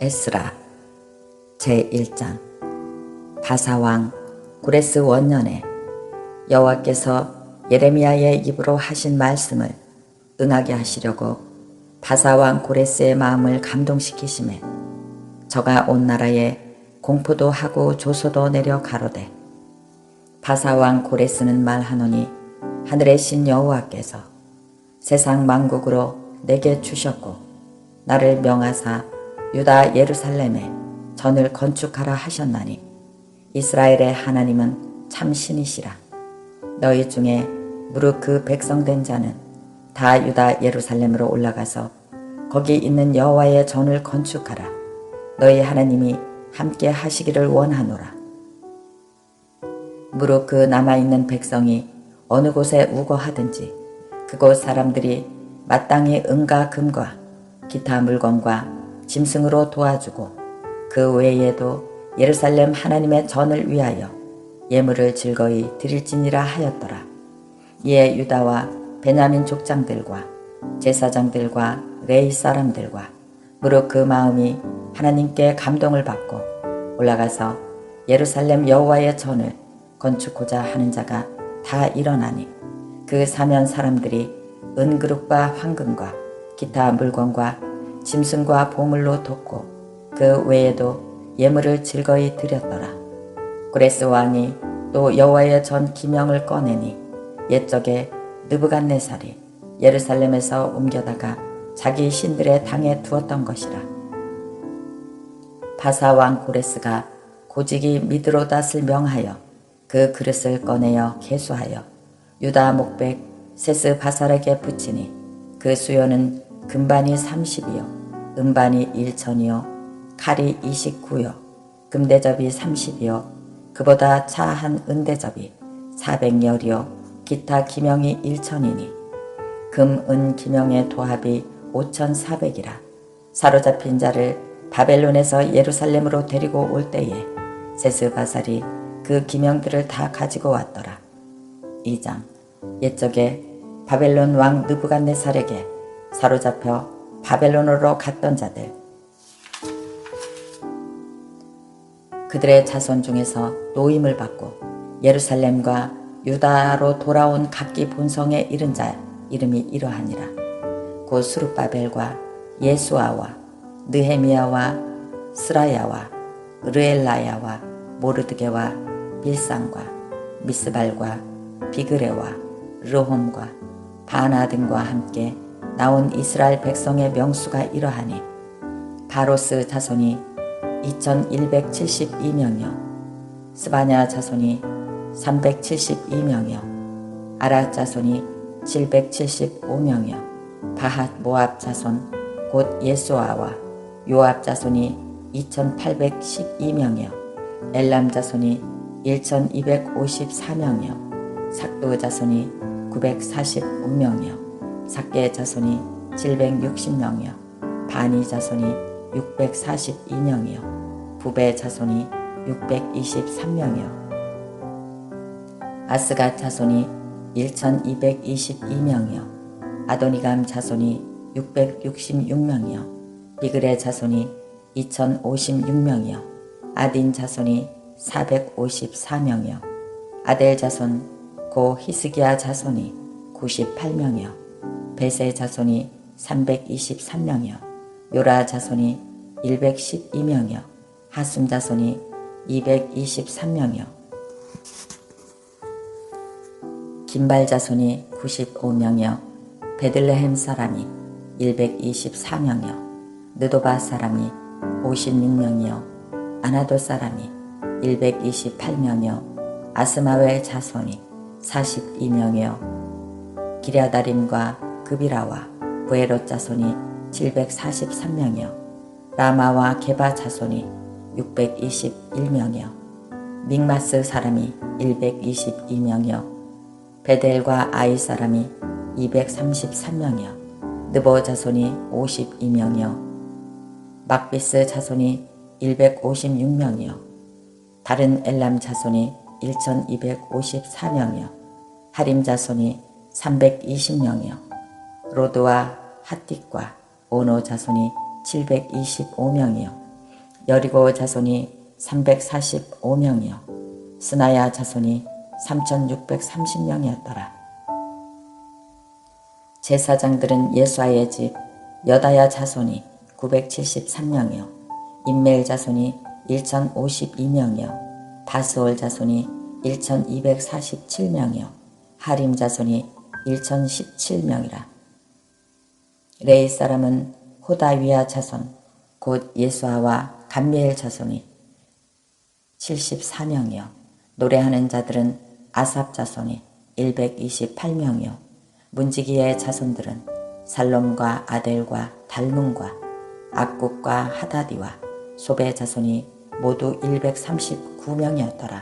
에스라 제1장. 바사왕 구레스 원년에 여호와께서 예레미야의 입으로 하신 말씀을 응하게 하시려고 바사왕 구레스의 마음을 감동시키심에 저가 온 나라에 공포도 하고 조소도 내려 가로되, 바사왕 고레스는 말하노니 하늘의 신 여호와께서 세상 만국으로 내게 주셨고 나를 명하사 유다 예루살렘에 전을 건축하라 하셨나니 이스라엘의 하나님은 참 신이시라. 너희 중에 무릇 그 백성된 자는 다 유다 예루살렘으로 올라가서 거기 있는 여호와의 전을 건축하라. 너희 하나님이 함께 하시기를 원하노라. 무릇 그 남아있는 백성이 어느 곳에 우거하든지 그곳 사람들이 마땅히 은과 금과 기타 물건과 짐승으로 도와주고 그 외에도 예루살렘 하나님의 전을 위하여 예물을 즐거이 드릴지니라 하였더라. 이에 유다와 베냐민 족장들과 제사장들과 레위 사람들과 무릇 그 마음이 하나님께 감동을 받고 올라가서 예루살렘 여호와의 전을 건축하고자 하는 자가 다 일어나니 그 사면 사람들이 은그릇과 황금과 기타 물건과 짐승과 보물로 돕고 그 외에도 예물을 즐거이 드렸더라. 구레스 왕이 또 여호와의 전 기명을 꺼내니 옛적에 느부갓네살이 예루살렘에서 옮겨다가 자기 신들의 당에 두었던 것이라. 바사왕 구레스가 고직이 미드로닷을 명하여 그 그릇을 꺼내어 계수하여 유다 목백 세스바살에게 붙이니 그 수요는 금반이 30이요 은반이 1천이요 칼이 29요 금대접이 30이요 그보다 차한 은대접이 400열이요 기타 기명이 1천이니 금, 은 기명의 도합이 5,400이라. 사로잡힌 자를 바벨론에서 예루살렘으로 데리고 올 때에 세스바살이 그 기명들을 다 가지고 왔더라. 2장. 옛적에 바벨론 왕 느부갓네살에게 사로잡혀 바벨론으로 갔던 자들, 그들의 자손 중에서 노임을 받고 예루살렘과 유다로 돌아온 각기 본성에 이른 자 이름이 이러하니라. 곧 스룹바벨과 예수아와 느헤미야와 스라야와 르엘라야와 모르드게와 빌상과 미스발과 비그레와 르홈과 바나 등과 함께 나온 이스라엘 백성의 명수가 이러하니 바로스 자손이 2172명이요 스바냐 자손이 372명이요 아라 자손이 775명이요 바핫 모압 자손 곧 예수아와 요압 자손이 2812명이요 엘람 자손이 1254명이요 삭도 자손이 945명이요 삭게 자손이 760명이요 바니 자손이 642명이요 부베 자손이 623명이요 아스갓 자손이 1222명이요 아도니감 자손이 666명이요 비그레 자손이 2056명이요 아딘 자손이 454명이요 아델 자손 고 히스기야 자손이 98명이요 베세 자손이 323명이요 요라 자손이 112명이요 하숨 자손이 223명이요 긴발 자손이 95명이요 베들레헴 사람이 124명이요 느도바 사람이 56명이요 아나도 사람이 128명이요 아스마웰 자손이 42명이요 기랴다림과 그비라와 부에롯 자손이 743명이요 라마와 게바 자손이 621명이요 믹마스 사람이 122명이요 베델과 아이 사람이 233명이요 느보 자손이 52명이요 막비스 자손이 156명이요 다른 엘람 자손이 1254명이요 하림 자손이 320명이요 로드와 핫틱과 오노 자손이 725명이요 여리고 자손이 345명이요 스나야 자손이 3630명이었더라. 제사장들은 예수아의 집 여다야 자손이 973명이요 임멜 자손이 1052명이요 바스올 자손이 1247명이요 하림 자손이 1017명이라. 레이 사람은 호다위아 자손 곧 예수아와 감미엘 자손이 74명이요 노래하는 자들은 아삽 자손이 128명이요 문지기의 자손들은 살롬과 아델과 달문과 악국과 하다디와 소베 자손이 모두 139명이었더라.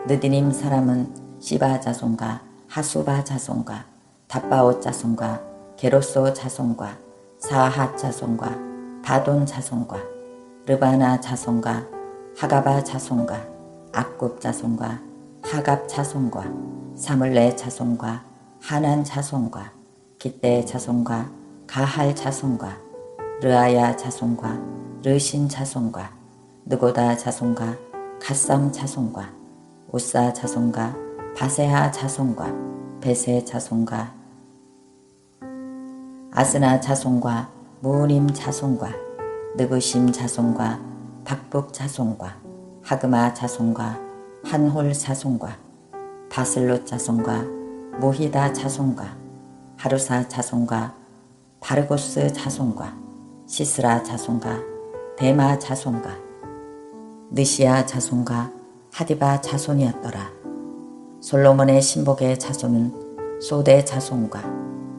느디님 사람은 시바 자손과 하수바 자손과 답바옷 자손과 게로소 자손과 사핫 자손과 바돈 자손과 르바나 자손과 하가바 자손과 악굽 자손과 하갑 자손과 사물레 자손과 하난 자손과 기떼 자손과 가할 자손과 르아야 자손과 르신 자손과 느고다 자손과 갓삼 자손과 우사 자손과 바세하 자손과 베세 자손과 아스나 자손과 무림 자손과 느그심 자손과 박북 자손과 하그마 자손과 한홀 자손과 바슬롯 자손과 모히다 자손과 하루사 자손과 바르고스 자손과 시스라 자손과 데마 자손과 느시아 자손과 하디바 자손이었더라. 솔로몬의 신복의 자손은 소대 자손과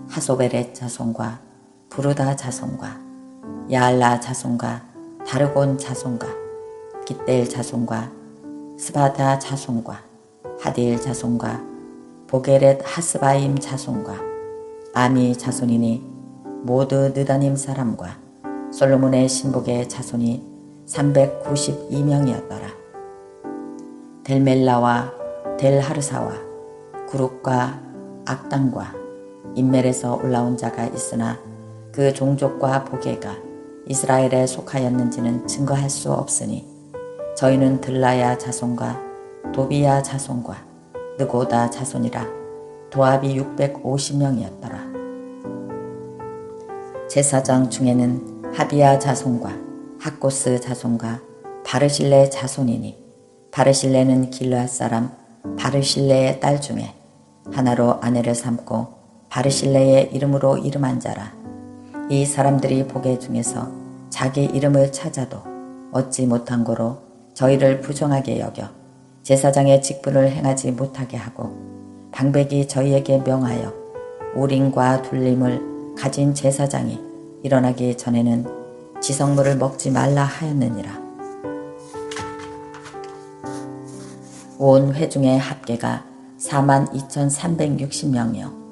하소베렛 자손과 부르다 자손과 야알라 자손과 다르곤 자손과 깃델 자손과 스바다 자손과 하딜 자손과 보게렛 하스바임 자손과 아미 자손이니 모두 느다님 사람과 솔로몬의 신복의 자손이 392명이었더라. 델멜라와 델하르사와 구룩과 악당과 인멜에서 올라온 자가 있으나 그 종족과 보게가 이스라엘에 속하였는지는 증거할 수 없으니 저희는 들라야 자손과 도비야 자손과 느고다 자손이라 도합이 650명이었더라. 제사장 중에는 하비야 자손과 학고스 자손과 바르실레 자손이니 바르실레는 길르앗 사람 바르실레의 딸 중에 하나로 아내를 삼고 바르실레의 이름으로 이름한 자라. 이 사람들이 보게 중에서 자기 이름을 찾아도 얻지 못한 고로 저희를 부정하게 여겨 제사장의 직분을 행하지 못하게 하고 방백이 저희에게 명하여 우림과 둘림을 가진 제사장이 일어나기 전에는 지성물을 먹지 말라 하였느니라. 온 회중의 합계가 42,360명이요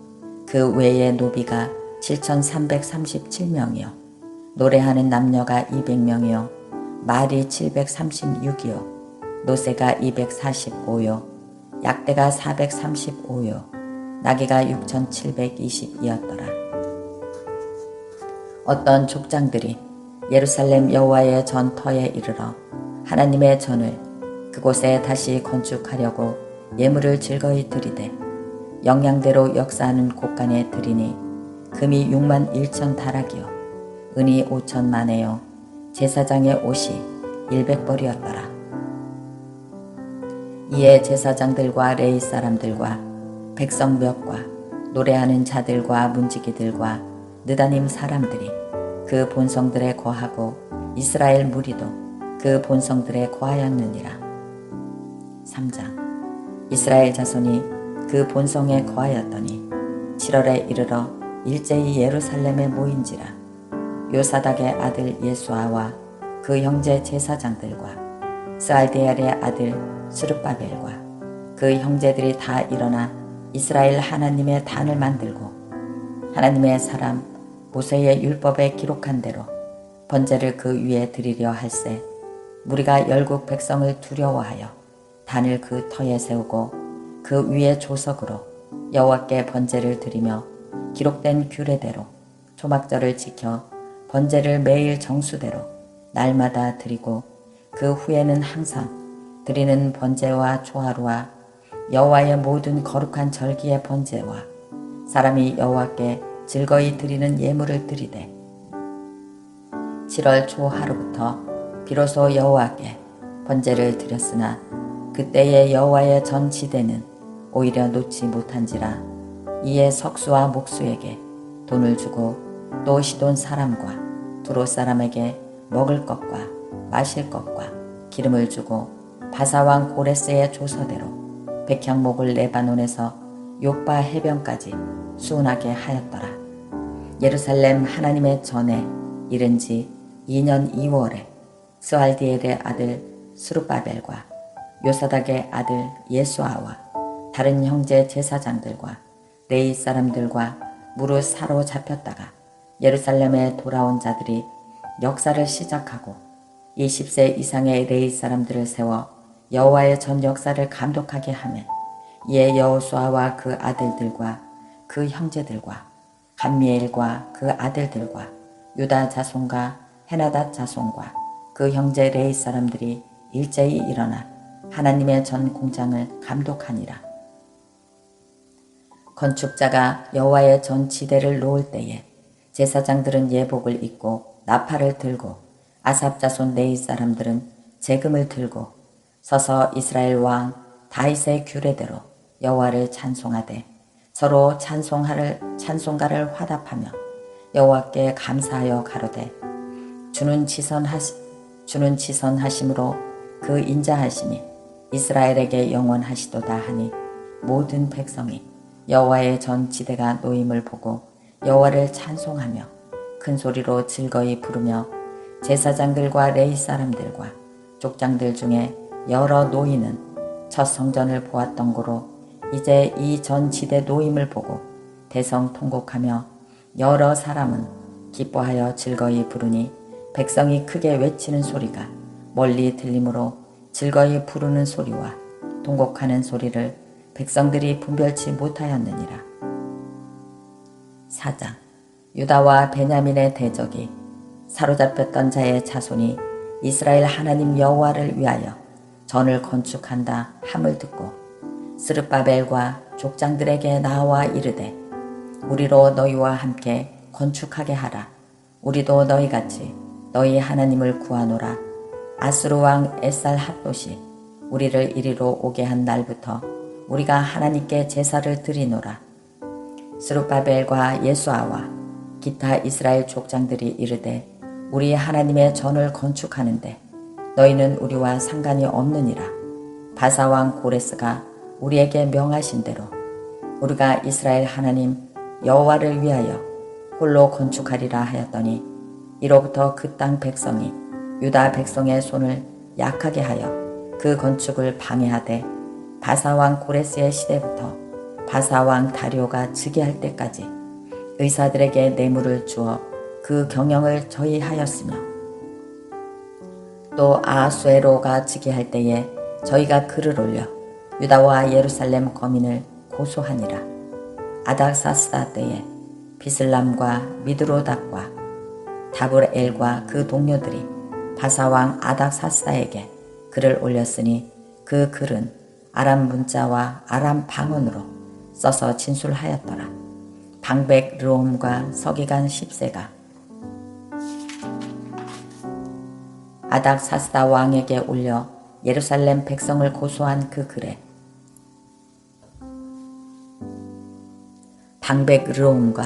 그 외의 노비가 7,337명이요 노래하는 남녀가 200명이요 말이 736이요 노새가 245요 약대가 435요 나귀가 6,720이었더라. 어떤 족장들이 예루살렘 여호와의 전터에 이르러 하나님의 전을 그곳에 다시 건축하려고 예물을 즐거이 드리되 영양대로 역사하는 곳간에 드리니 금이 6만 1천 다락이요 은이 5천 만에요 제사장의 옷이 100벌이었더라. 이에 제사장들과 레위 사람들과 백성 몇과 노래하는 자들과 문지기들과 느다님 사람들이 그 본성들에 거하고 이스라엘 무리도 그 본성들에 거하였느니라. 3장 이스라엘 자손이 그 본성에 거하였더니 7월에 이르러 일제히 예루살렘에 모인지라. 요사닥의 아들 예수아와 그 형제 제사장들과 스알디엘의 아들 스룹바벨과 그 형제들이 다 일어나 이스라엘 하나님의 단을 만들고 하나님의 사람 모세의 율법에 기록한 대로 번제를 그 위에 드리려 할세 무리가 열국 백성을 두려워하여 단을 그 터에 세우고 그 위에 조석으로 여호와께 번제를 드리며 기록된 규례대로 초막절을 지켜 번제를 매일 정수대로 날마다 드리고 그 후에는 항상 드리는 번제와 초하루와 여호와의 모든 거룩한 절기의 번제와 사람이 여호와께 즐거이 드리는 예물을 드리되 7월 초하루부터 비로소 여호와께 번제를 드렸으나 그때의 여호와의 전 지대는 오히려 놓지 못한지라. 이에 석수와 목수에게 돈을 주고 또 시돈 사람과 두로 사람에게 먹을 것과 마실 것과 기름을 주고 바사왕 고레스의 조서대로 백향목을 레바논에서 욥바 해변까지 수운하게 하였더라. 예루살렘 하나님의 전에 이른 지 2년 2월에 스알디엘의 아들 스룹바벨과 요사닥의 아들 예수아와 다른 형제 제사장들과 레위 사람들과 무릇 사로잡혔다가 예루살렘에 돌아온 자들이 역사를 시작하고 20세 이상의 레위 사람들을 세워 여호와의 전 역사를 감독하게 하매 이에 여호수아와 그 아들들과 그 형제들과 감미엘과 그 아들들과 유다 자손과 헤나닷 자손과 그 형제 레위 사람들이 일제히 일어나 하나님의 전 공장을 감독하니라. 건축자가 여호와의 전 지대를 놓을 때에 제사장들은 예복을 입고 나팔을 들고 아삽 자손 레위 사람들은 재금을 들고 서서 이스라엘 왕 다윗의 규례대로 여호와를 찬송하되 서로 찬송가를 화답하며 여호와께 감사하여 가로되 주는 지선하심으로 그 인자하심이 이스라엘에게 영원하시도다 하니 모든 백성이 여호와의 전 지대가 놓임을 보고 여호와를 찬송하며 큰 소리로 즐거이 부르며 제사장들과 레위 사람들과 족장들 중에 여러 노인은 첫 성전을 보았던 고로 이제 이 전 지대 놓임을 보고 대성 통곡하며 여러 사람은 기뻐하여 즐거이 부르니 백성이 크게 외치는 소리가 멀리 들리므로 즐거이 부르는 소리와 통곡하는 소리를 백성들이 분별치 못하였느니라. 4장. 유다와 베냐민의 대적이 사로잡혔던 자의 자손이 이스라엘 하나님 여호와를 위하여 전을 건축한다 함을 듣고 스룹바벨과 족장들에게 나와 이르되 우리로 너희와 함께 건축하게 하라. 우리도 너희같이 너희 하나님을 구하노라. 아수르 왕 에살핫롯이 우리를 이리로 오게 한 날부터 우리가 하나님께 제사를 드리노라. 스룹바벨과 예수아와 기타 이스라엘 족장들이 이르되 우리 하나님의 전을 건축하는데 너희는 우리와 상관이 없느니라. 바사왕 고레스가 우리에게 명하신 대로 우리가 이스라엘 하나님 여호와를 위하여 홀로 건축하리라 하였더니 이로부터 그 땅 백성이 유다 백성의 손을 약하게 하여 그 건축을 방해하되 바사왕 고레스의 시대부터 바사왕 다리오가 즉위할 때까지 의사들에게 뇌물을 주어 그 경영을 저희하였으며 또 아하수에로가 즉위할 때에 저희가 글을 올려 유다와 예루살렘 거민을 고소하니라. 아닥사스다 때에 비슬람과 미드로닥과 다브엘과 그 동료들이 바사왕 아닥사스다에게 글을 올렸으니 그 글은 아람 문자와 아람 방언으로 써서 진술하였더라. 방백 르홈과 서기관 10세가 아닥사스다 왕에게 올려 예루살렘 백성을 고소한 그 글에 방백 르홈과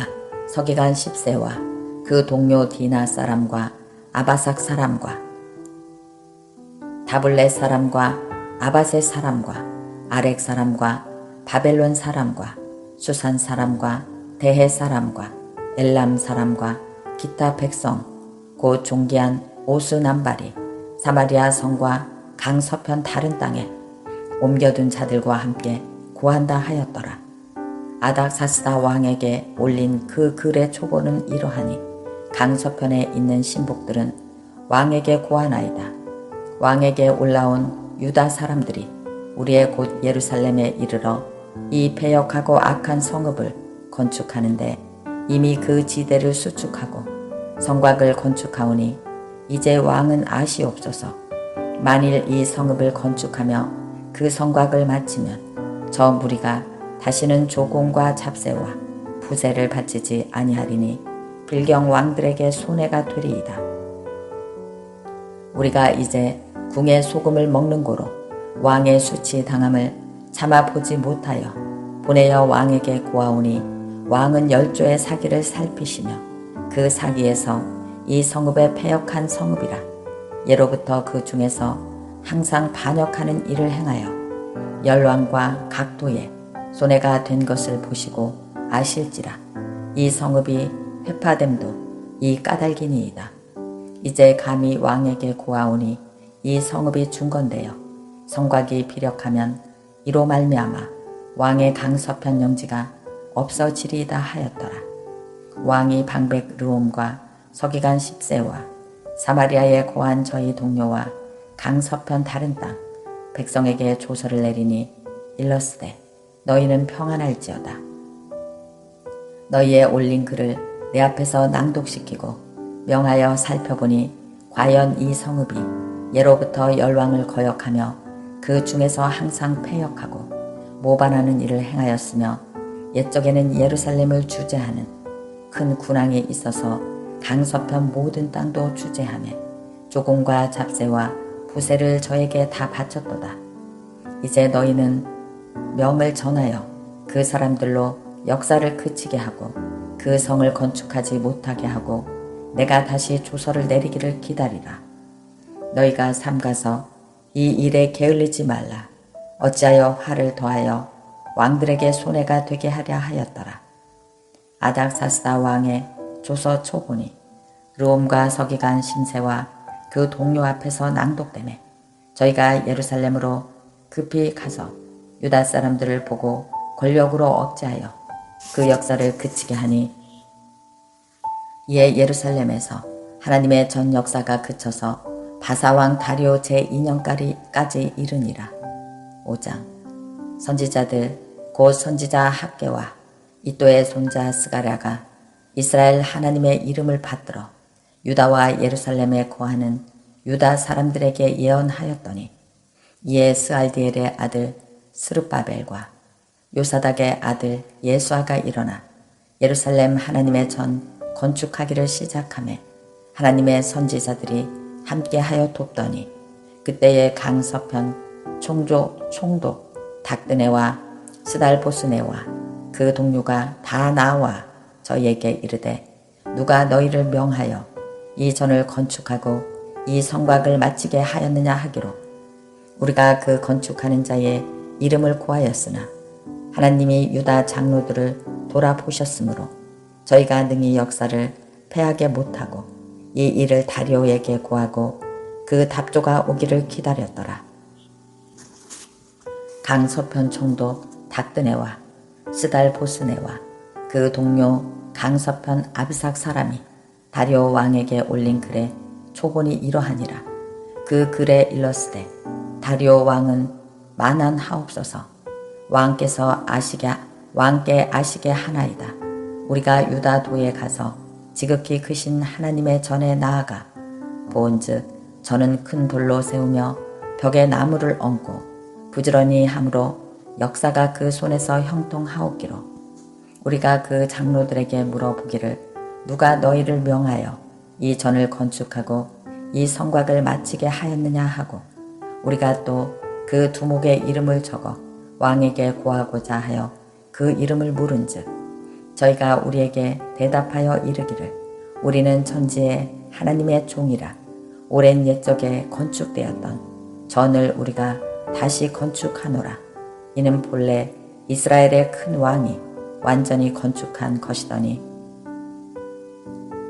서기관 10세와 그 동료 디나 사람과 아바삭 사람과 다블렛 사람과 아바셋 사람과 아렉 사람과 바벨론 사람과 수산 사람과 대해 사람과 엘람 사람과 기타 백성 곧 종기한 오스 남발이 사마리아 성과 강 서편 다른 땅에 옮겨둔 자들과 함께 고한다 하였더라. 아닥사스다 왕에게 올린 그 글의 초보는 이러하니 강 서편에 있는 신복들은 왕에게 고하나이다. 왕에게 올라온 유다 사람들이 우리의 곳 예루살렘에 이르러 이 패역하고 악한 성읍을 건축하는데 이미 그 지대를 수축하고 성곽을 건축하오니 이제 왕은 아시옵소서. 만일 이 성읍을 건축하며 그 성곽을 마치면 저 무리가 다시는 조공과 잡세와 부세를 바치지 아니하리니 빌경 왕들에게 손해가 되리이다. 우리가 이제 궁의 소금을 먹는 고로 왕의 수치 당함을 참아 보지 못하여 보내어 왕에게 고하오니 왕은 열조의 사기를 살피시며 그 사기에서 이 성읍의 패역한 성읍이라 예로부터 그 중에서 항상 반역하는 일을 행하여 열왕과 각도에 손해가 된 것을 보시고 아실지라 이 성읍이 회파됨도 이 까닭이니이다. 이제 감히 왕에게 고하오니 이 성읍이 중건되어 성곽이 피력하면 이로 말미암아 왕의 강서편 영지가 없어지리이다 하였더라. 왕이 방백 르홈과 서기관 10세와 사마리아에 거한 저희 동료와 강서편 다른 땅 백성에게 조서를 내리니 일러스되 너희는 평안할지어다. 너희의 올린 글을 내 앞에서 낭독시키고 명하여 살펴보니 과연 이 성읍이 예로부터 열왕을 거역하며 그 중에서 항상 패역하고 모반하는 일을 행하였으며 옛적에는 예루살렘을 주재하는 큰 군왕이 있어서 강서편 모든 땅도 주재하며 조공과 잡세와 부세를 저에게 다 바쳤도다. 이제 너희는 명을 전하여 그 사람들로 역사를 그치게 하고 그 성을 건축하지 못하게 하고 내가 다시 조서를 내리기를 기다리라. 너희가 삼가서 이 일에 게을리지 말라. 어찌하여 화를 더하여 왕들에게 손해가 되게 하랴 하였더라. 아닥사스다 왕의 조서 초본이 르홈과 서기관 심세와 그 동료 앞에서 낭독되매 저희가 예루살렘으로 급히 가서 유다 사람들을 보고 권력으로 억제하여 그 역사를 그치게 하니 이에 예루살렘에서 하나님의 전 역사가 그쳐서 바사왕 다리오 제2년까지 이르니라. 5장 선지자들 곧 선지자 학개와 이또의 손자 스가랴가 이스라엘 하나님의 이름을 받들어 유다와 예루살렘에 거하는 유다 사람들에게 예언하였더니 이에 스알디엘의 아들 스룹바벨과 요사닥의 아들 예수아가 일어나 예루살렘 하나님의 전 건축하기를 시작하며 하나님의 선지자들이 함께하여 돕더니 그때의 강서편 총독 닥드네와 스달보스네와 그 동료가 다 나와 저희에게 이르되 누가 너희를 명하여 이 전을 건축하고 이 성곽을 마치게 하였느냐 하기로 우리가 그 건축하는 자의 이름을 구하였으나 하나님이 유다 장로들을 돌아보셨으므로 저희가 능히 역사를 패하게 못하고 이 일을 다리오에게 구하고 그 답조가 오기를 기다렸더라. 강서편 총독 닥드네와 스달보스네와 그 동료 강서편 아비삭 사람이 다리오 왕에게 올린 글에 초본이 이러하니라. 그 글에 일렀으되 다리오 왕은 만한하옵소서. 왕께 아시게 하나이다. 우리가 유다 도에 가서 지극히 크신 하나님의 전에 나아가 보은즉 저는 큰 돌로 세우며 벽에 나무를 얹고 부지런히 함으로 역사가 그 손에서 형통하옵기로 우리가 그 장로들에게 물어보기를 누가 너희를 명하여 이 전을 건축하고 이 성곽을 마치게 하였느냐 하고 우리가 또 그 두목의 이름을 적어 왕에게 고하고자 하여 그 이름을 물은즉 저희가 우리에게 대답하여 이르기를 우리는 천지의 하나님의 종이라 오랜 옛적에 건축되었던 전을 우리가 다시 건축하노라. 이는 본래 이스라엘의 큰 왕이 완전히 건축한 것이더니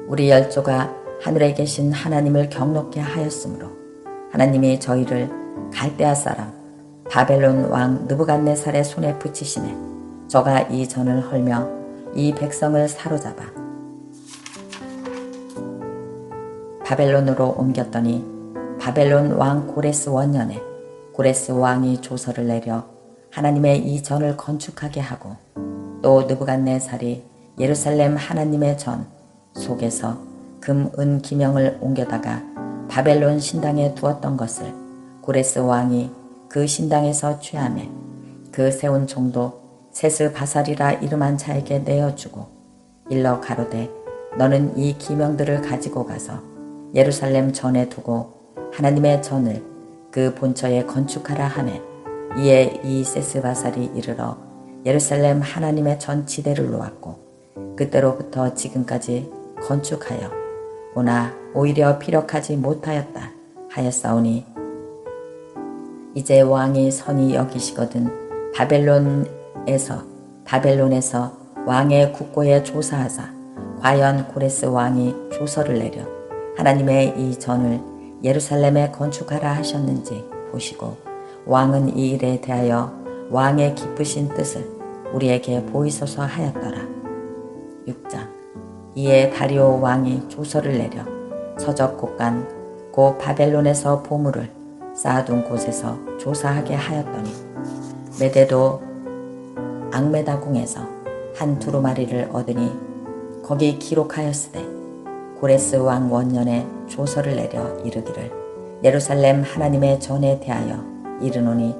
우리 열조가 하늘에 계신 하나님을 경록케 하였으므로 하나님이 저희를 갈대아 사람 바벨론 왕 느부갓네살의 손에 붙이시매 저가 이 전을 헐며 이 백성을 사로잡아 바벨론으로 옮겼더니 바벨론 왕 고레스 원년에 고레스 왕이 조서를 내려 하나님의 이 전을 건축하게 하고 또 느부갓네살이 예루살렘 하나님의 전 속에서 금, 은, 기명을 옮겨다가 바벨론 신당에 두었던 것을 고레스 왕이 그 신당에서 취하매 그 세운 종도 세스바살이라 이름한 자에게 내어주고 일러 가로되 너는 이 기명들을 가지고 가서 예루살렘 전에 두고 하나님의 전을 그 본처에 건축하라 하매 이에 이 세스바살이 이르러 예루살렘 하나님의 전 지대를 놓았고 그때로부터 지금까지 건축하여 오나 오히려 피력하지 못하였다 하였사오니 이제 왕이 선히 여기시거든 바벨론에서 왕의 국고에 조사하사 과연 고레스 왕이 조서를 내려 하나님의 이 전을 예루살렘에 건축하라 하셨는지 보시고 왕은 이 일에 대하여 왕의 기쁘신 뜻을 우리에게 보이소서 하였더라. 6장. 이에 다리오 왕이 조서를 내려 서적 곳간 곧 바벨론에서 보물을 쌓아둔 곳에서 조사하게 하였더니 메대도 앙메다궁에서 한 두루마리를 얻으니 거기 기록하였으되 고레스 왕 원년에 조서를 내려 이르기를 예루살렘 하나님의 전에 대하여 이르노니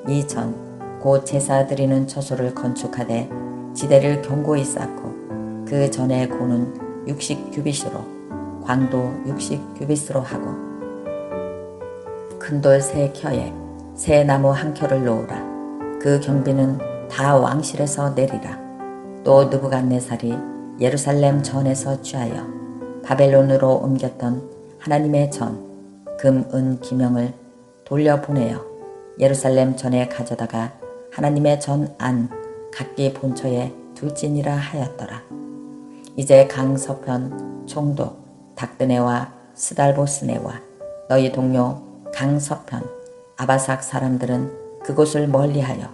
이 전 곧 제사 드리는 처소를 건축하되 지대를 견고히 쌓고 그 전에 고는 60규빗으로 광도 60규빗으로 하고 큰 돌 3켜에 새 나무 1켜를 놓으라. 그 경비는 다 왕실에서 내리라. 또 느부갓네살이 예루살렘 전에서 취하여 바벨론으로 옮겼던 하나님의 전, 금, 은, 기명을 돌려보내어 예루살렘 전에 가져다가 하나님의 전 안 각기 본처에 둘지니라 하였더라. 이제 강서편 총독 닥드네와 스달보스네와 너희 동료 강서편 아바삭 사람들은 그곳을 멀리하여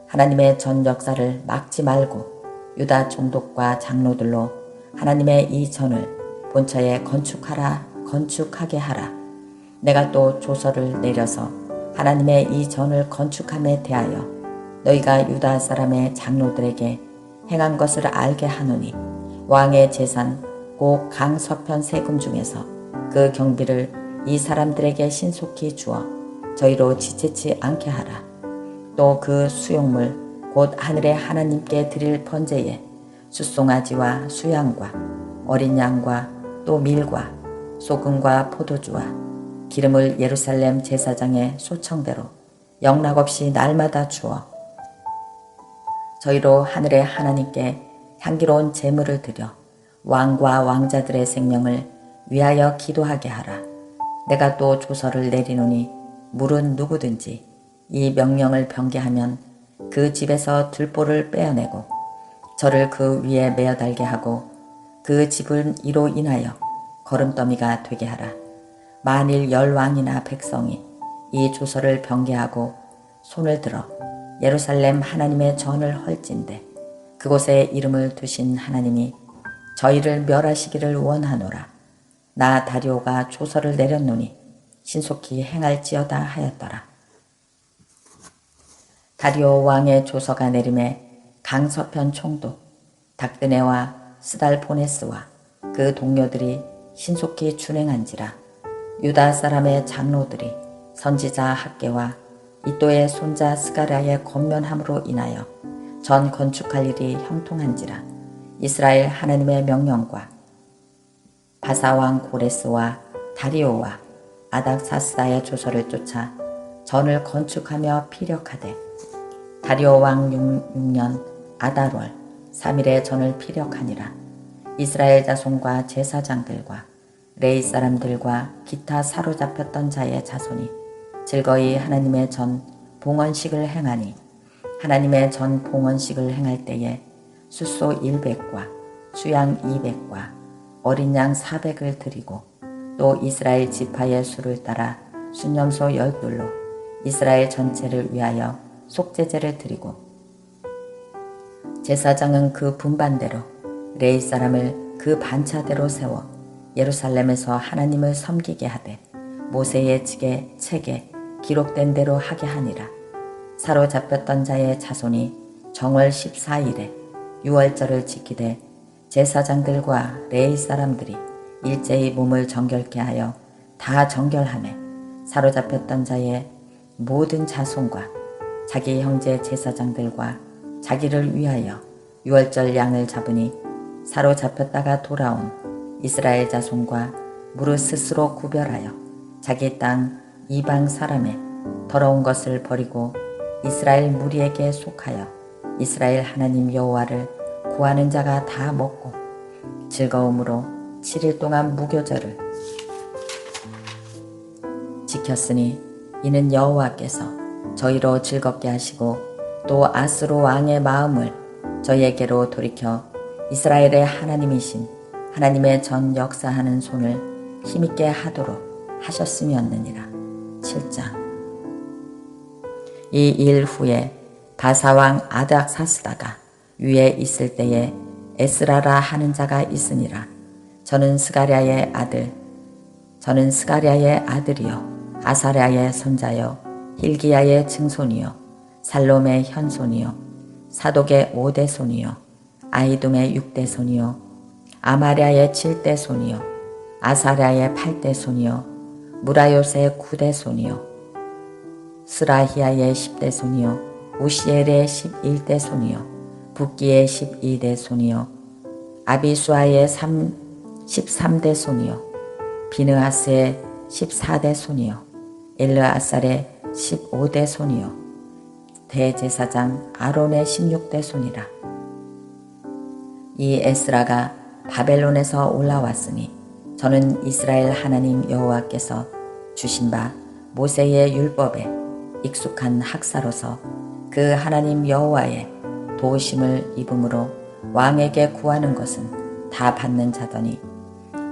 하나님의 전 역사를 막지 말고 유다 총독과 장로들로 하나님의 이 전을 본처에 건축하게 하라. 내가 또 조서를 내려서 하나님의 이 전을 건축함에 대하여 너희가 유다 사람의 장로들에게 행한 것을 알게 하노니 왕의 재산 곧 강서편 세금 중에서 그 경비를 이 사람들에게 신속히 주어 저희로 지체치 않게 하라. 또 그 수용물 곧 하늘의 하나님께 드릴 번제에 숫송아지와 수양과 어린 양과 또 밀과 소금과 포도주와 기름을 예루살렘 제사장의 소청대로 영락없이 날마다 주어 저희로 하늘의 하나님께 향기로운 제물을 드려 왕과 왕자들의 생명을 위하여 기도하게 하라. 내가 또 조서를 내리노니 물은 누구든지 이 명령을 변개하면 그 집에서 들보를 빼어내고 저를 그 위에 메어 달게 하고 그 집은 이로 인하여 거름더미가 되게 하라. 만일 열왕이나 백성이 이 조서를 변개하고 손을 들어 예루살렘 하나님의 전을 헐진대 그곳에 이름을 두신 하나님이 저희를 멸하시기를 원하노라. 나 다리오가 조서를 내렸노니 신속히 행할지어다 하였더라. 다리오 왕의 조서가 내림에 강서편 총독 닥드네와 스달보네스와 그 동료들이 신속히 준행한지라. 유다 사람의 장로들이 선지자 학개와 이또의 손자 스가랴의 권면함으로 인하여 전 건축할 일이 형통한지라. 이스라엘 하나님의 명령과 바사왕 고레스와 다리오와 아닥사스다의 조서를 쫓아 전을 건축하며 피력하되 다리오 왕 6년 아달월 3일에 전을 피력하니라. 이스라엘 자손과 제사장들과 레이 사람들과 기타 사로잡혔던 자의 자손이 즐거이 하나님의 전 봉헌식을 행하니 하나님의 전 봉헌식을 행할 때에 숫소 100과 수양 200과 어린 양 400을 드리고 또 이스라엘 지파의 수를 따라 순념소 10둘로 이스라엘 전체를 위하여 속죄제를 드리고 제사장은 그 분반대로 레이 사람을 그 반차대로 세워 예루살렘에서 하나님을 섬기게 하되 모세의 책에 기록된 대로 하게 하니라. 사로잡혔던 자의 자손이 정월 14일에 유월절을 지키되 제사장들과 레위 사람들이 일제히 몸을 정결케 하여 다 정결하매 사로잡혔던 자의 모든 자손과 자기 형제 제사장들과 자기를 위하여 유월절 양을 잡으니 사로잡혔다가 돌아온 이스라엘 자손과 무릇 스스로 구별하여 자기 땅 이방 사람의 더러운 것을 버리고 이스라엘 무리에게 속하여 이스라엘 하나님 여호와를 구하는 자가 다 먹고 즐거움으로 7일 동안 무교절을 지켰으니 이는 여호와께서 저희로 즐겁게 하시고 또 아스로 왕의 마음을 저희에게로 돌이켜 이스라엘의 하나님이신 하나님의 전 역사하는 손을 힘있게 하도록 하셨음이었느니라. 7장. 이 일 후에 바사왕 아닥사스다가 위에 있을 때에 에스라라 하는 자가 있으니라. 저는 스가랴의 아들이요 아사랴의 손자요 hil기야의 증손이요 살롬의 현손이요 사독의 5대 손이요 아히둠의 6대 손이요 아마랴의 7대 손이요 아사랴의 8대 손이요 무라요스의 9대 손이요 스라히야의 10대 손이요 우시엘의 11대 손이요 붓기의 12대 손이요 아비수아의 13대 손이요 비느하스의 14대 손이요 엘르아살의 15대 손이요 대제사장 아론의 16대 손이라. 이 에스라가 바벨론에서 올라왔으니 저는 이스라엘 하나님 여호와께서 주신 바 모세의 율법에 익숙한 학사로서 그 하나님 여호와의 도우심을 입음으로 왕에게 구하는 것은 다 받는 자더니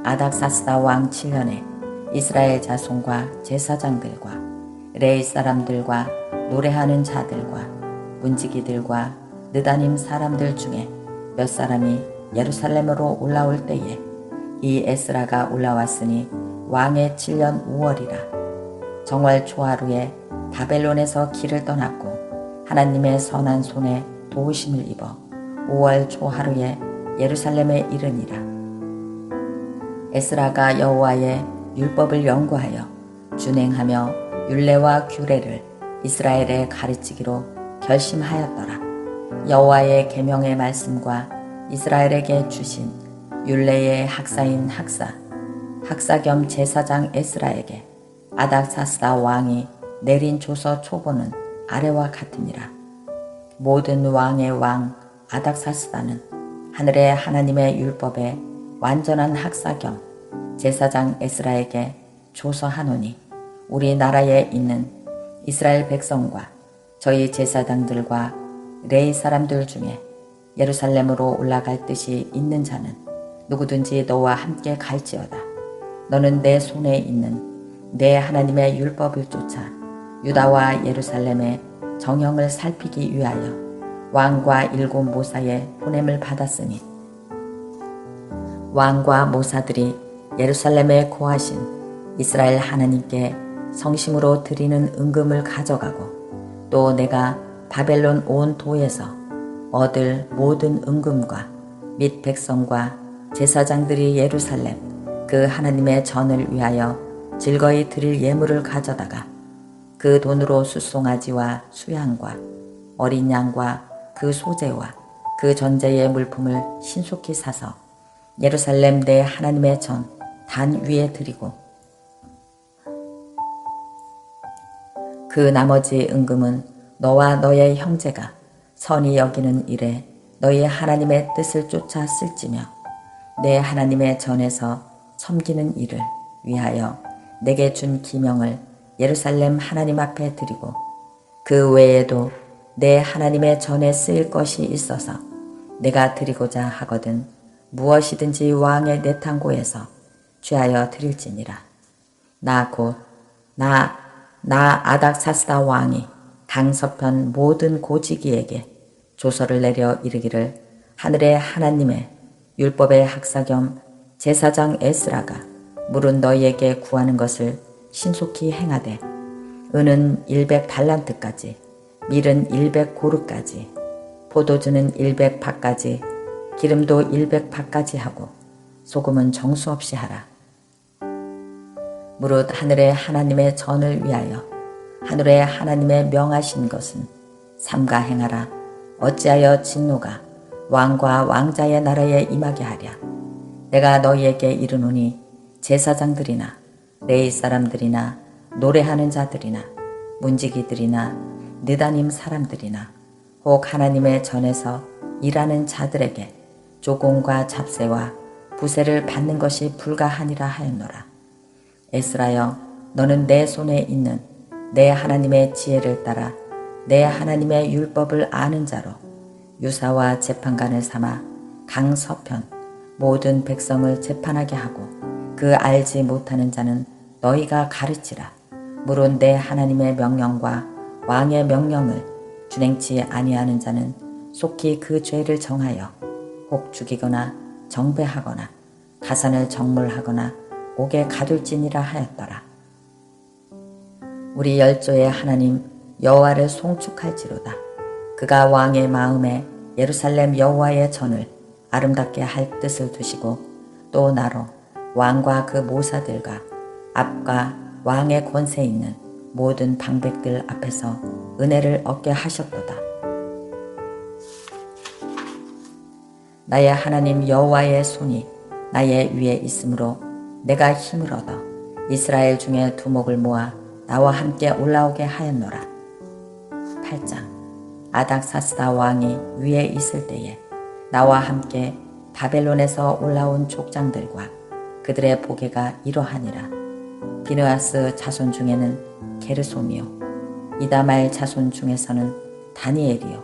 아닥사스다 왕 7년에 이스라엘 자손과 제사장들과 레위 사람들과 노래하는 자들과 문지기들과 느다님 사람들 중에 몇 사람이 예루살렘으로 올라올 때에 이 에스라가 올라왔으니 왕의 7년 5월이라. 정월 초하루에 바벨론에서 길을 떠났고 하나님의 선한 손에 도우심을 입어 5월 초하루에 예루살렘에 이르니라. 에스라가 여호와의 율법을 연구하여 준행하며 율례와 규례를 이스라엘에 가르치기로 결심하였더라. 여호와의 계명의 말씀과 이스라엘에게 주신 율례의 학사인 학사 겸 제사장 에스라에게 아닥사스다 왕이 내린 조서 초본은 아래와 같으니라. 모든 왕의 왕 아닥사스다는 하늘의 하나님의 율법에 완전한 학사 겸 제사장 에스라에게 조서하노니 우리나라에 있는 이스라엘 백성과 저희 제사장들과 레위 사람들 중에 예루살렘으로 올라갈 뜻이 있는 자는 누구든지 너와 함께 갈지어다. 너는 내 손에 있는 내 하나님의 율법을 쫓아 유다와 예루살렘의 정형을 살피기 위하여 왕과 7 모사의 보냄을 받았으니 왕과 모사들이 예루살렘에 거하신 이스라엘 하나님께 성심으로 드리는 은금을 가져가고 또 내가 바벨론 온 도에서 얻을 모든 은금과 및 백성과 제사장들이 예루살렘 그 하나님의 전을 위하여 즐거이 드릴 예물을 가져다가 그 돈으로 숫송아지와 수양과 어린 양과 그 소재와 그 전제의 물품을 신속히 사서 예루살렘 내 하나님의 전 단 위에 드리고 그 나머지 은금은 너와 너의 형제가 선히 여기는 일에 너희 하나님의 뜻을 쫓아 쓸지며 내 하나님의 전에서 섬기는 일을 위하여 내게 준 기명을 예루살렘 하나님 앞에 드리고 그 외에도 내 하나님의 전에 쓰일 것이 있어서 내가 드리고자 하거든 무엇이든지 왕의 내탕고에서 취하여 드릴지니라. 나 아닥사스다 왕이 강서편 모든 고지기에게 조서를 내려 이르기를 하늘의 하나님의 율법의 학사 겸 제사장 에스라가 물은 너희에게 구하는 것을 신속히 행하되 은은 100달란트까지 밀은 100고르까지 포도주는 100팍까지 기름도 100팍까지 하고 소금은 정수 없이 하라. 무릇 하늘의 하나님의 전을 위하여 하늘의 하나님의 명하신 것은 삼가 행하라. 어찌하여 진노가 왕과 왕자의 나라에 임하게 하랴. 내가 너희에게 이르노니 제사장들이나 레위 사람들이나 노래하는 자들이나 문지기들이나 느다님 사람들이나 혹 하나님의 전에서 일하는 자들에게 조공과 잡세와 부세를 받는 것이 불가하니라 하였노라. 에스라여, 너는 내 손에 있는 내 하나님의 지혜를 따라 내 하나님의 율법을 아는 자로 유사와 재판관을 삼아 강서편 모든 백성을 재판하게 하고 그 알지 못하는 자는 너희가 가르치라. 무릇 내 하나님의 명령과 왕의 명령을 준행치 아니하는 자는 속히 그 죄를 정하여 혹 죽이거나 정배하거나 가산을 정물하거나 옥에 가둘지니라 하였더라. 우리 열조의 하나님 여호와를 송축할지로다. 그가 왕의 마음에 예루살렘 여호와의 전을 아름답게 할 뜻을 두시고 또 나로 왕과 그 모사들과 앞과 왕의 권세 있는 모든 방백들 앞에서 은혜를 얻게 하셨도다. 나의 하나님 여호와의 손이 나의 위에 있으므로 내가 힘을 얻어 이스라엘 중에 두목을 모아 나와 함께 올라오게 하였노라. 8장. 아닥사스다 왕이 위에 있을 때에 나와 함께 바벨론에서 올라온 족장들과 그들의 보게가 이러하니라. 비느하스 자손 중에는 게르솜이요 이다말 자손 중에서는 다니엘이요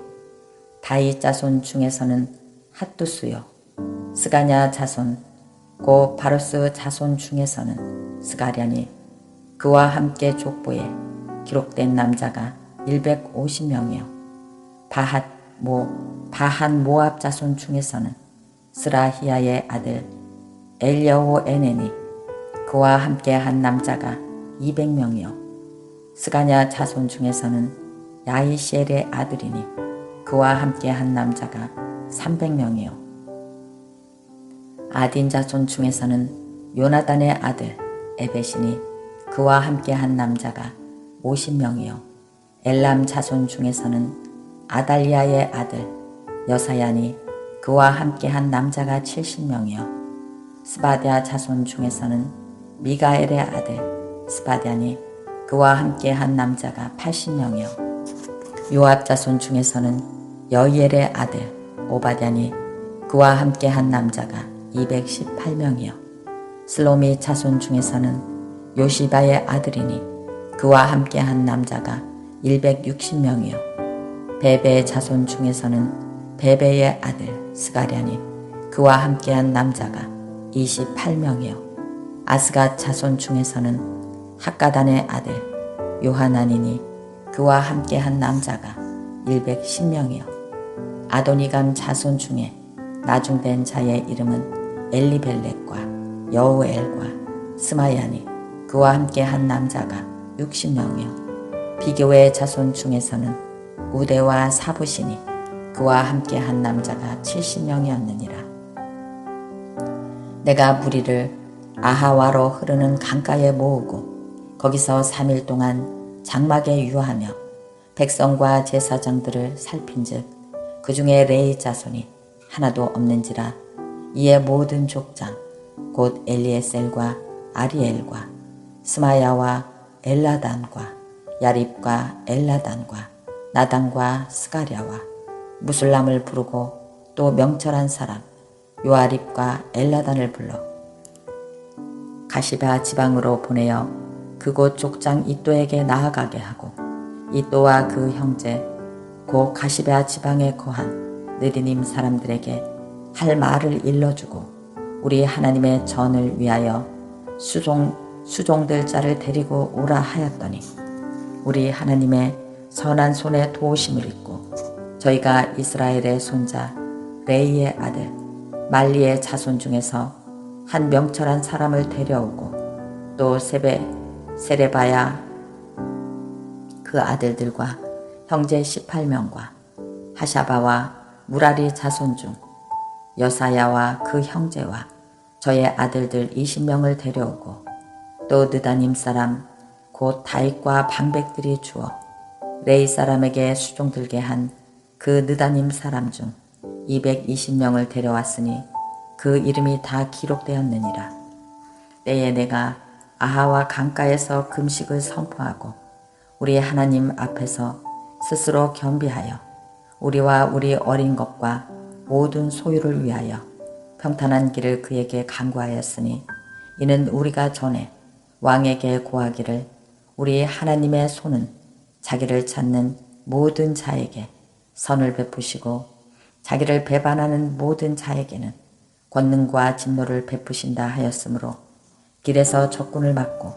다이 자손 중에서는 핫두스요 스가냐 자손 고 바루스 자손 중에서는 스가랴니 그와 함께 족보에 기록된 남자가 150명이요 바한 모압 자손 중에서는 스라히야의 아들 엘여호 에네니 그와 함께 한 남자가 200명이요 스가냐 자손 중에서는 야이시엘의 아들이니 그와 함께 한 남자가 300명이요 아딘 자손 중에서는 요나단의 아들 에벳이니 그와 함께 한 남자가 50명이요 엘람 자손 중에서는 아달리아의 아들 여사야니 그와 함께 한 남자가 70명이요 스바랴 자손 중에서는 미가엘의 아들 스바랴니 그와 함께 한 남자가 80명이요 요압 자손 중에서는 여이엘의 아들 오바댜니 그와 함께 한 남자가 218명이요 슬로미 자손 중에서는 요시바의 아들이니 그와 함께 한 남자가 160명이요 베베의 자손 중에서는 베베의 아들 스가랴니 그와 함께 한 남자가 28명이요 아스갓 자손 중에서는 학가단의 아들 요하나니니 그와 함께 한 남자가 110명이요 아도니감 자손 중에 나중된 자의 이름은 엘리벨렉과 여우엘과 스마야니 그와 함께 한 남자가 60명이요 비교의 자손 중에서는 우대와 사부시니 그와 함께 한 남자가 70명이었느니라. 내가 무리를 아하와로 흐르는 강가에 모으고 거기서 3일 동안 장막에 유하며 백성과 제사장들을 살핀즉 그 중에 레이 자손이 하나도 없는지라. 이에 모든 족장 곧 엘리에셀과 아리엘과 스마야와 엘라단과 야립과 엘라단과 나단과 스가랴와 무술람을 부르고 또 명철한 사람 요아립과 엘라단을 불러 가시바 지방으로 보내어 그곳 족장 이또에게 나아가게 하고 이또와 그 형제 곧 가시바 지방에 거한 느디님 사람들에게 할 말을 일러주고 우리 하나님의 전을 위하여 수종들 자를 데리고 오라 하였더니 우리 하나님의 선한 손에 도우심을 입고 저희가 이스라엘의 손자 레이의 아들 말리의 자손 중에서 한 명철한 사람을 데려오고 또 세레바야 그 아들들과 형제 18명과 하샤바와 무라리 자손 중 여사야와 그 형제와 저의 아들들 20명을 데려오고 또 느다님 사람 곧 다윗과 방백들이 주어 레이 사람에게 수종들게 한 그 느다님 사람 중 220명을 데려왔으니 그 이름이 다 기록되었느니라. 때에 내가 아하와 강가에서 금식을 선포하고 우리 하나님 앞에서 스스로 겸비하여 우리와 우리 어린 것과 모든 소유를 위하여 평탄한 길을 그에게 간구하였으니 이는 우리가 전에 왕에게 고하기를 우리 하나님의 손은 자기를 찾는 모든 자에게 선을 베푸시고 자기를 배반하는 모든 자에게는 권능과 진노를 베푸신다 하였으므로 길에서 적군을 막고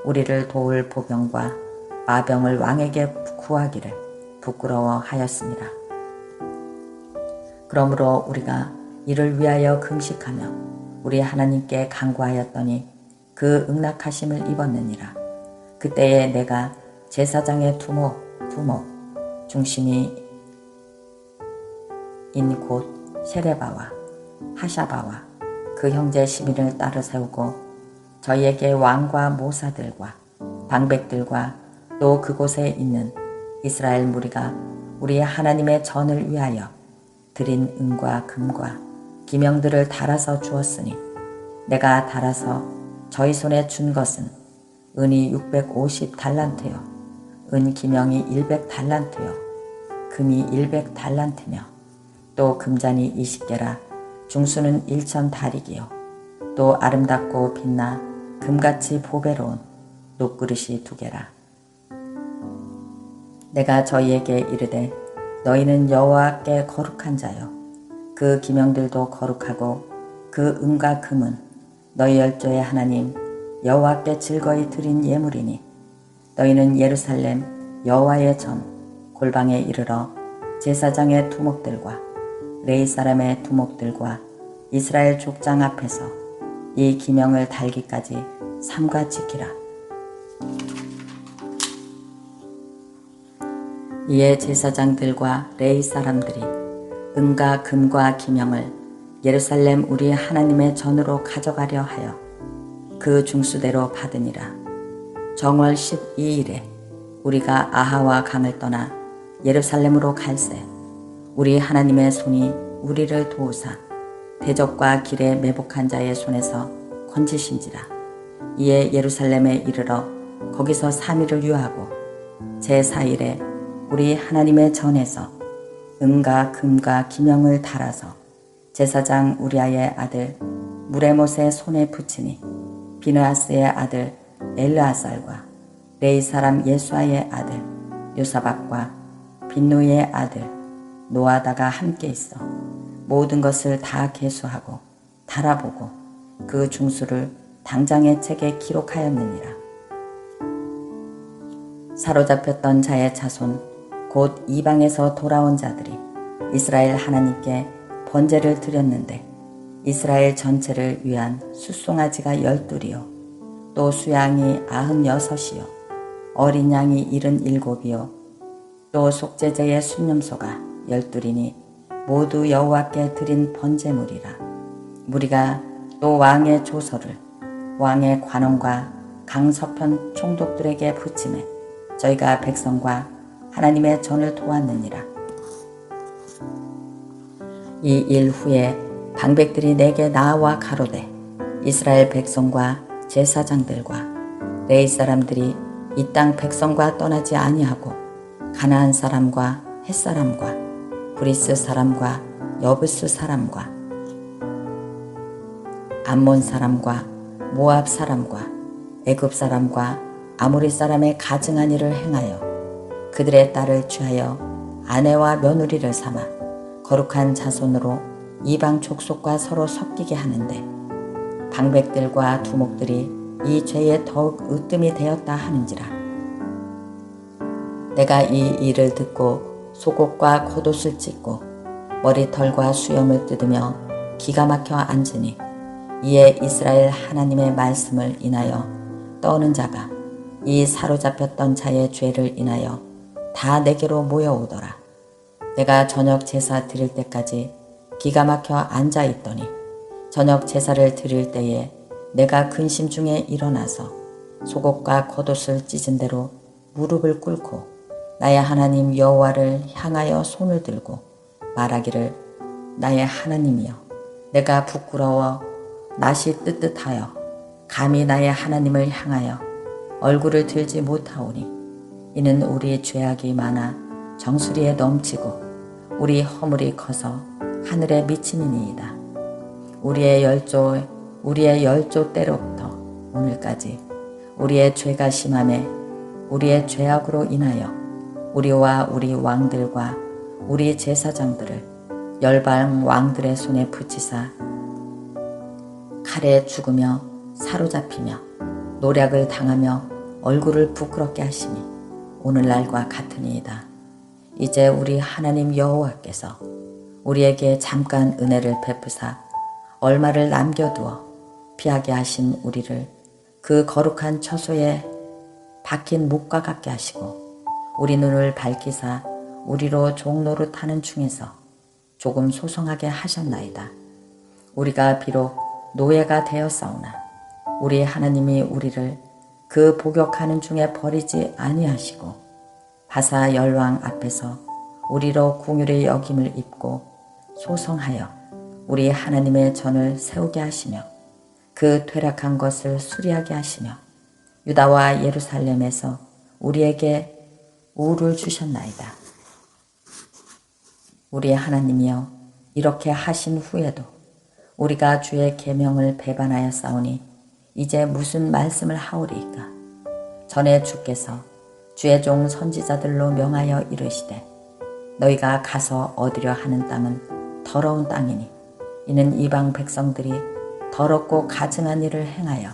우리를 도울 보병과 마병을 왕에게 구하기를 부끄러워하였습니다. 그러므로 우리가 이를 위하여 금식하며 우리 하나님께 간구하였더니 그 응낙하심을 입었느니라. 그때에 내가 제사장의 두목 중심이 인 곧 세레바와 하샤바와 그 형제 시민을 따로 세우고 저희에게 왕과 모사들과 방백들과 또 그곳에 있는 이스라엘 무리가 우리 하나님의 전을 위하여 드린 은과 금과 기명들을 달아서 주었으니 내가 달아서 저희 손에 준 것은 은이 650달란트요 은 기명이 100달란트요 금이 100달란트며 또 금잔이 20개라 중수는 1000다리기요 또 아름답고 빛나 금같이 보배로운 녹그릇이 2개라. 내가 저희에게 이르되 너희는 여호와께 거룩한 자요 그 기명들도 거룩하고 그 은과 금은 너희 열조의 하나님 여호와께 즐거이 드린 예물이니 너희는 예루살렘 여호와의 전 골방에 이르러 제사장의 두목들과 레이 사람의 두목들과 이스라엘 족장 앞에서 이 기명을 달기까지 삼가 지키라. 이에 제사장들과 레이 사람들이 은과 금과 기명을 예루살렘 우리 하나님의 전으로 가져가려 하여 그 중수대로 받으니라. 정월 12일에 우리가 아하와 강을 떠나 예루살렘으로 갈새 우리 하나님의 손이 우리를 도우사 대적과 길에 매복한 자의 손에서 건지신지라. 이에 예루살렘에 이르러 거기서 3일을 유하고 제4일에 우리 하나님의 전에서 은과 금과 기명을 달아서 제사장 우리아의 아들 무레못의 손에 붙이니 비느하스의 아들 엘르아살과 레이 사람 예수아의 아들 요사박과 빈누이의 아들 노아다가 함께 있어 모든 것을 다 계수하고 달아보고 그 중수를 당장의 책에 기록하였느니라. 사로잡혔던 자의 자손 곧 이방에서 돌아온 자들이 이스라엘 하나님께 번제를 드렸는데 이스라엘 전체를 위한 숫송아지가 12이요 또 수양이 96이요 어린 양이 77이요 또 속죄제의 순념소가 12이니 모두 여호와께 드린 번제물이라. 무리가 또 왕의 조서를 왕의 관원과 강서편 총독들에게 붙이매 저희가 백성과 하나님의 전을 도왔느니라. 이 일 후에 방백들이 내게 나와 가로되 이스라엘 백성과 제사장들과 레이 사람들이 이 땅 백성과 떠나지 아니하고 가나안 사람과 헷 사람과 브리스 사람과 여부스 사람과 암몬 사람과 모압 사람과 애굽 사람과 아모리 사람의 가증한 일을 행하여 그들의 딸을 취하여 아내와 며느리를 삼아 거룩한 자손으로 이방 족속과 서로 섞이게 하는데 방백들과 두목들이 이 죄에 더욱 으뜸이 되었다 하는지라. 내가 이 일을 듣고 속옷과 겉옷을 찢고 머리털과 수염을 뜯으며 기가 막혀 앉으니 이에 이스라엘 하나님의 말씀을 인하여 떠오는 자가 이 사로잡혔던 자의 죄를 인하여 다 내게로 모여오더라. 내가 저녁 제사 드릴 때까지 기가 막혀 앉아있더니 저녁 제사를 드릴 때에 내가 근심 중에 일어나서 속옷과 겉옷을 찢은 대로 무릎을 꿇고 나의 하나님 여호와를 향하여 손을 들고 말하기를 나의 하나님이여 내가 부끄러워 낯이 뜨뜻하여 감히 나의 하나님을 향하여 얼굴을 들지 못하오니 이는 우리 죄악이 많아 정수리에 넘치고 우리 허물이 커서 하늘에 미치니이다. 우리의 열조 때로부터 오늘까지 우리의 죄가 심함에 우리의 죄악으로 인하여 우리와 우리 왕들과 우리 제사장들을 열방 왕들의 손에 붙이사 칼에 죽으며 사로잡히며 노략을 당하며 얼굴을 부끄럽게 하시니 오늘날과 같으니이다. 이제 우리 하나님 여호와께서 우리에게 잠깐 은혜를 베푸사 얼마를 남겨두어 피하게 하신 우리를 그 거룩한 처소에 박힌 목과 같게 하시고 우리 눈을 밝히사 우리로 종노릇하는 중에서 조금 소성하게 하셨나이다. 우리가 비록 노예가 되었사오나 우리 하나님이 우리를 그 복역하는 중에 버리지 아니하시고 바사 열왕 앞에서 우리로 궁휼의 여김을 입고 소성하여 우리 하나님의 전을 세우게 하시며 그 퇴락한 것을 수리하게 하시며 유다와 예루살렘에서 우리에게 우를 주셨나이다. 우리 하나님이여 이렇게 하신 후에도 우리가 주의 계명을 배반하였사오니 이제 무슨 말씀을 하오리이까. 전에 주께서 주의 종 선지자들로 명하여 이르시되 너희가 가서 얻으려 하는 땅은 더러운 땅이니 이는 이방 백성들이 더럽고 가증한 일을 행하여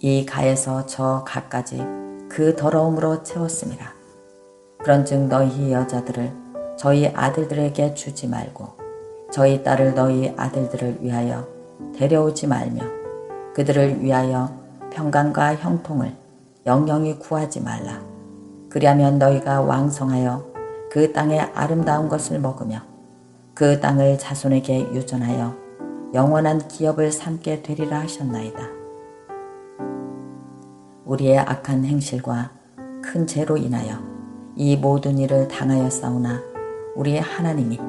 이 가에서 저 가까지 그 더러움으로 채웠음이라. 그런즉 너희 여자들을 저희 아들들에게 주지 말고 저희 딸을 너희 아들들을 위하여 데려오지 말며 그들을 위하여 평강과 형통을 영영히 구하지 말라. 그리하면 너희가 왕성하여 그 땅의 아름다운 것을 먹으며 그 땅을 자손에게 유전하여 영원한 기업을 삼게 되리라 하셨나이다. 우리의 악한 행실과 큰 죄로 인하여 이 모든 일을 당하였사오나 우리 하나님이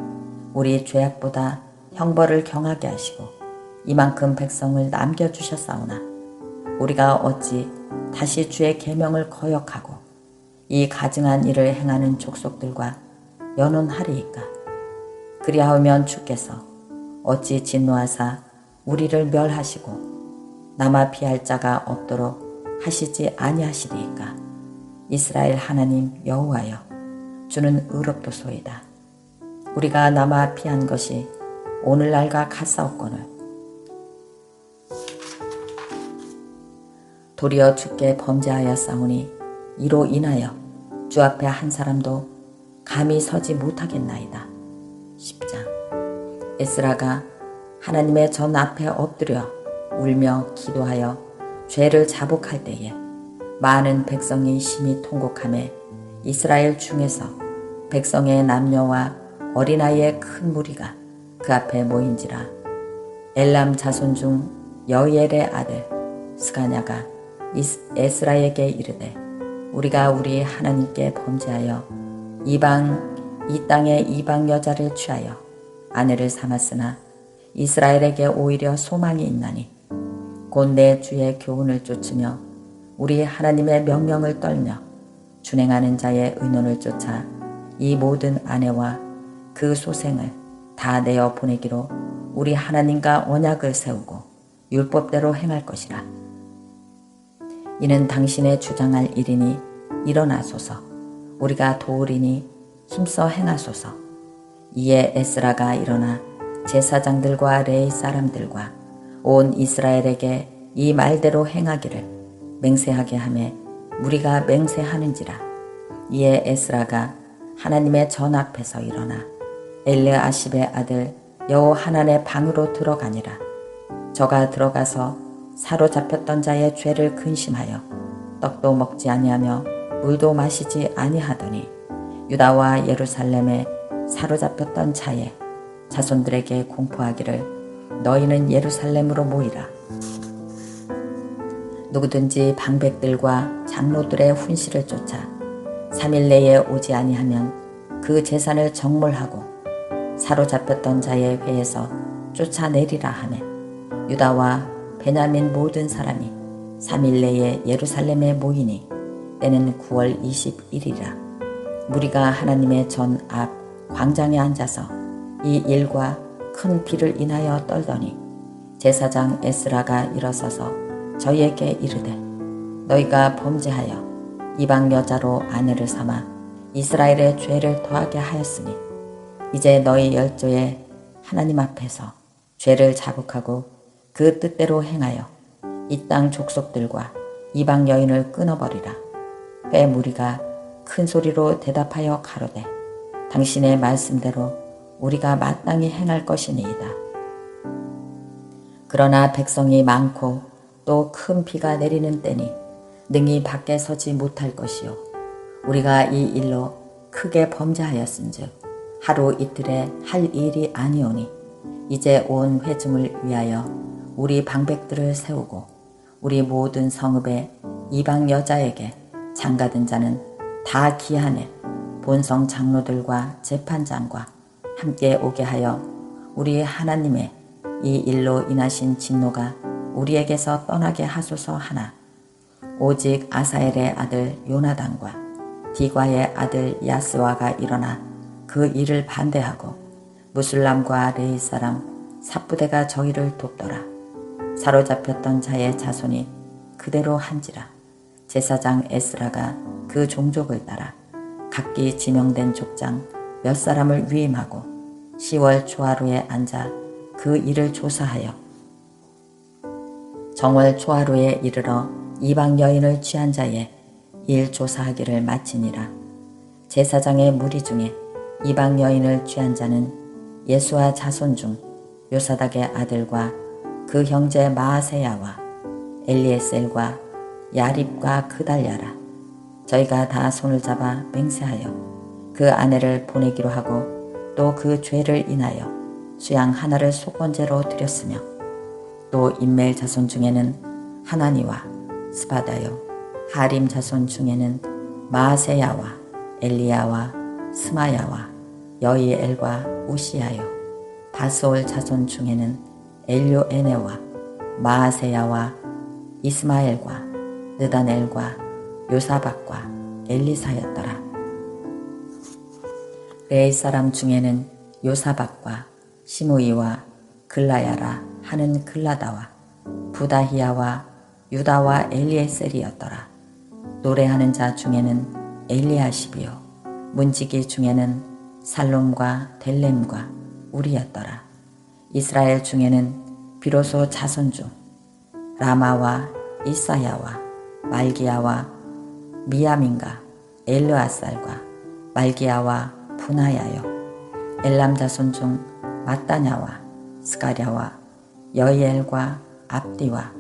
우리 죄악보다 형벌을 경하게 하시고 이만큼 백성을 남겨주셨사오나 우리가 어찌 다시 주의 계명을 거역하고 이 가증한 일을 행하는 족속들과 연혼하리이까. 그리하면 주께서 어찌 진노하사 우리를 멸하시고 남아 피할 자가 없도록 하시지 아니하시리이까. 이스라엘 하나님 여호와여 주는 의롭도소이다. 우리가 남아 피한 것이 오늘날과 같사옵거늘 도리어 주께 범죄하였사오니 이로 인하여 주 앞에 한 사람도 감히 서지 못하겠나이다. 10장 에스라가 하나님의 전 앞에 엎드려 울며 기도하여 죄를 자복할 때에 많은 백성이 심히 통곡하며 이스라엘 중에서 백성의 남녀와 어린아이의 큰 무리가 그 앞에 모인지라. 엘람 자손 중 여이엘의 아들 스가냐가 에스라에게 이르되 우리가 우리 하나님께 범죄하여 이 땅의 이방 여자를 취하여 아내를 삼았으나 이스라엘에게 오히려 소망이 있나니 곧 내 주의 교훈을 쫓으며 우리 하나님의 명령을 떨며 준행하는 자의 의논을 쫓아 이 모든 아내와 그 소생을 다 내어 보내기로 우리 하나님과 언약을 세우고 율법대로 행할 것이라. 이는 당신의 주장할 일이니 일어나소서. 우리가 도우리니 힘써 행하소서. 이에 에스라가 일어나 제사장들과 레위 사람들과 온 이스라엘에게 이 말대로 행하기를 맹세하게 하매 무리가 맹세하는지라. 이에 에스라가 하나님의 전 앞에서 일어나 엘르아십의 아들 여호하난의 방으로 들어가니라. 저가 들어가서 사로잡혔던 자의 죄를 근심하여 떡도 먹지 아니하며 물도 마시지 아니하더니 유다와 예루살렘에 사로잡혔던 자의 자손들에게 공포하기를 너희는 예루살렘으로 모이라. 누구든지 방백들과 장로들의 훈시를 쫓아 3일 내에 오지 아니하면 그 재산을 정몰하고 사로잡혔던 자의 회에서 쫓아내리라 하매 유다와 베냐민 모든 사람이 3일 내에 예루살렘에 모이니 때는 9월 21일이라. 무리가 하나님의 전 앞 광장에 앉아서 이 일과 큰 비를 인하여 떨더니 제사장 에스라가 일어서서 저희에게 이르되 너희가 범죄하여 이방 여자로 아내를 삼아 이스라엘의 죄를 더하게 하였으니 이제 너희 열조에 하나님 앞에서 죄를 자복하고 그 뜻대로 행하여 이 땅 족속들과 이방 여인을 끊어버리라. 회 무리가 큰 소리로 대답하여 가로되 당신의 말씀대로 우리가 마땅히 행할 것이니이다. 그러나 백성이 많고 또 큰 비가 내리는 때니 능히 밖에 서지 못할 것이요 우리가 이 일로 크게 범죄하였은즉 하루 이틀에 할 일이 아니오니 이제 온 회중을 위하여 우리 방백들을 세우고 우리 모든 성읍의 이방 여자에게 장가든 자는 다 기한에 본성 장로들과 재판장과 함께 오게 하여 우리 하나님의 이 일로 인하신 진노가 우리에게서 떠나게 하소서 하나 오직 아사엘의 아들 요나단과 디과의 아들 야스와가 일어나 그 일을 반대하고 무술람과 레이 사람 삽부대가 저희를 돕더라. 사로잡혔던 자의 자손이 그대로 한지라. 제사장 에스라가 그 종족을 따라 각기 지명된 족장 몇 사람을 위임하고 10월 초하루에 앉아 그 일을 조사하여 정월 초하루에 이르러 이방 여인을 취한 자의 일 조사하기를 마치니라. 제사장의 무리 중에 이방 여인을 취한 자는 예수와 자손 중 요사닥의 아들과 그 형제 마아세야와 엘리에셀과 야립과 그달랴라. 저희가 다 손을 잡아 맹세하여 그 아내를 보내기로 하고 또 그 죄를 인하여 수양 하나를 속건제로 드렸으며 또 인멜 자손 중에는 하나니와 스바다요 하림 자손 중에는 마아세야와 엘리야와 스마야와 여이엘과 우시야요 바스올 자손 중에는 엘요에네와 마아세야와 이스마엘과 느다넬과 요사박과 엘리사였더라. 레이 사람 중에는 요사박과 시므이와 글라야라 하는 글라다와 부다히야와 유다와 엘리에셀이었더라. 노래하는 자 중에는 엘리아십이요 문지기 중에는 살롬과 델렘과 우리였더라. 이스라엘 중에는 비로소 자손 중 라마와 이사야와 말기야와 미야민과 엘르아살과 말기야와 분하야요 엘람 자손 중 마따냐와 스가랴와 여이엘과 압디와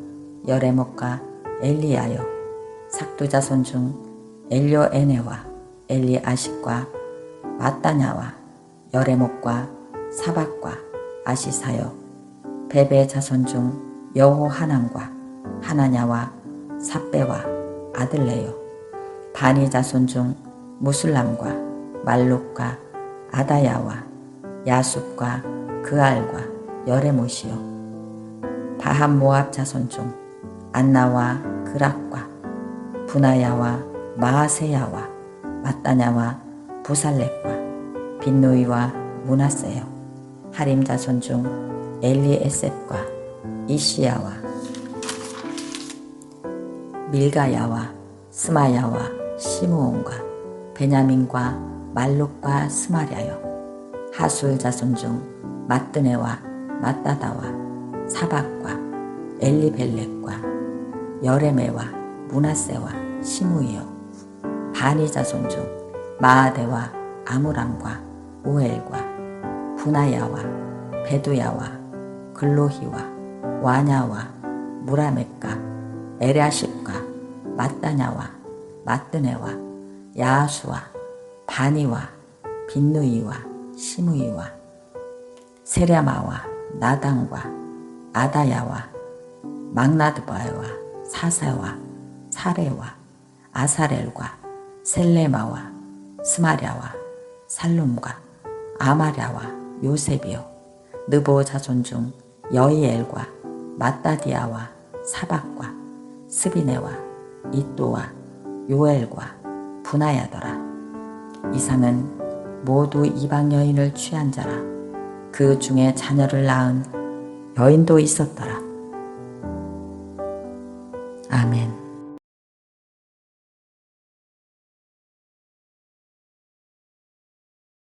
여레목과 엘리야요 삭두 자손 중 엘요에네와 엘리아십과 마따냐와 여레목과 사박과 아시사요 베베 자손 중 여호하남과 하나냐와 삽베와 아들레요 바니 자손 중 무술람과 말룩과 아다야와 야숲과 그알과 여레못이요 바한 모압 자손 중 안나와 그락과 분하야와 마아세야와 마따냐와 부살렉과 빈누이와 문하세요 하림 자손 중 엘리에셉과 이시야와 밀가야와 스마야와 시므온과 베냐민과 말룩과 스마랴요 하술 자손 중 마뜨네와 마따다와 사박과 엘리벨렉과 여레메와 문하세와 시므이요 바니 자손 중 마아데와 아무람과 우엘과 분하야와 베두야와 글로히와 와냐와 무라멕과 에랴십과 마따냐와 마뜨네와 야수와 바니와 빈누이와 시므이와 세랴마와 나당과 아다야와 막나드바와 사사와 사레와 아사렐과 셀레마와 스마랴와 살룸과 아마랴와 요셉이요 느보 자손 중 여이엘과 마따디아와 사박과 스비네와 이또와 요엘과 분하야더라. 이상은 모두 이방 여인을 취한 자라. 그 중에 자녀를 낳은 여인도 있었더라.